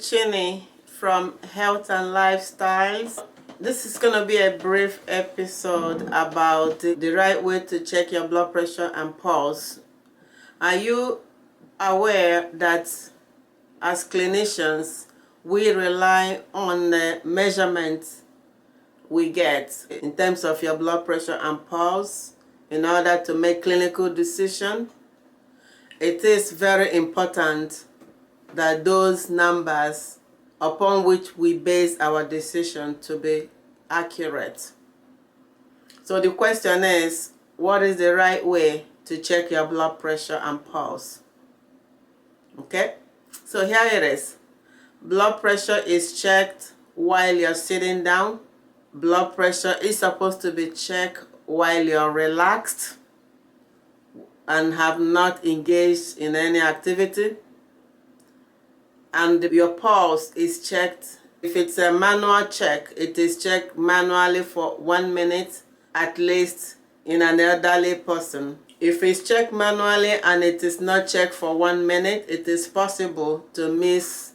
Chini from Health and Lifestyles. This is going to be a brief episode about the right way to check your blood pressure and pulse. Are you aware that as clinicians, we rely on the measurements we get in terms of your blood pressure and pulse in order to make clinical decisions? It is very important that those numbers upon which we base our decision to be accurate. So the question is, what is the right way to check your blood pressure and pulse? Okay, so here it is. Blood pressure is checked while you're sitting down. Blood pressure is supposed to be checked while you're relaxed and have not engaged in any activity. And your pulse is checked. If it's a manual check, it is checked manually for 1 minute at least in an elderly person. If it's checked manually and it is not checked for 1 minute, it is possible to miss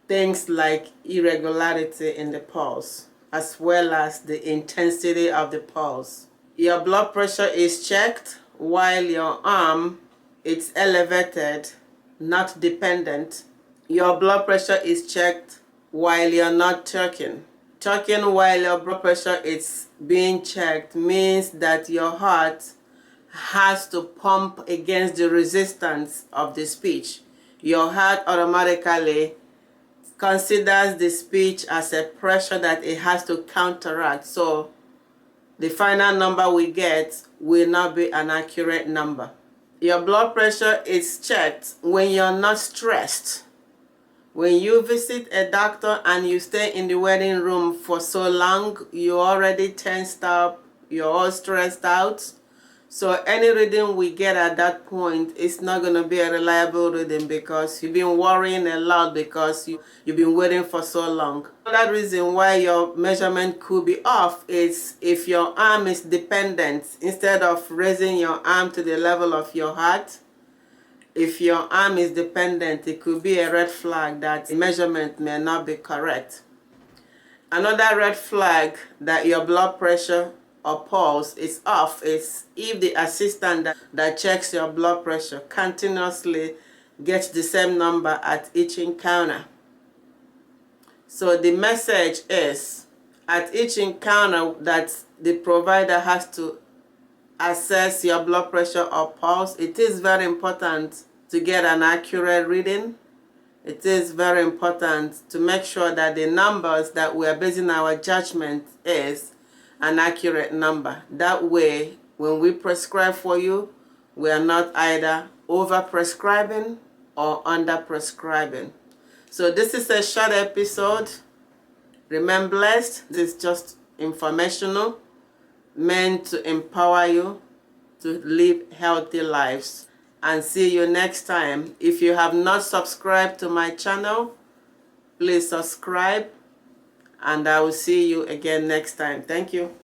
things like irregularity in the pulse, as well as the intensity of the pulse. Your blood pressure is checked while your arm is elevated, not dependent. Your blood pressure is checked while you're not talking. Talking while your blood pressure is being checked means that your heart has to pump against the resistance of the speech. Your heart automatically considers the speech as a pressure that it has to counteract. So the final number we get will not be an accurate number. Your blood pressure is checked when you're not stressed. When you visit a doctor and you stay in the waiting room for so long, you're already tensed up, you're all stressed out. So any reading we get at that point is not going to be a reliable reading because you've been worrying a lot because you've been waiting for so long. Another reason why your measurement could be off is if your arm is dependent. Instead of raising your arm to the level of your heart, if your arm is dependent, it could be a red flag that the measurement may not be correct. Another red flag that your blood pressure or pulse is off is if the assistant that checks your blood pressure continuously gets the same number at each encounter. So the message is, at each encounter that the provider has to assess your blood pressure or pulse, it is very important to get an accurate reading. It is very important to make sure that the numbers that we are basing our judgment is an accurate number. That way, when we prescribe for you, we are not either over-prescribing or under-prescribing. So this is a short episode. Remain blessed. This is just informational, meant to empower you to live healthy lives. And see you next time. If you have not subscribed to my channel, please subscribe. And I will see you again next time. Thank you.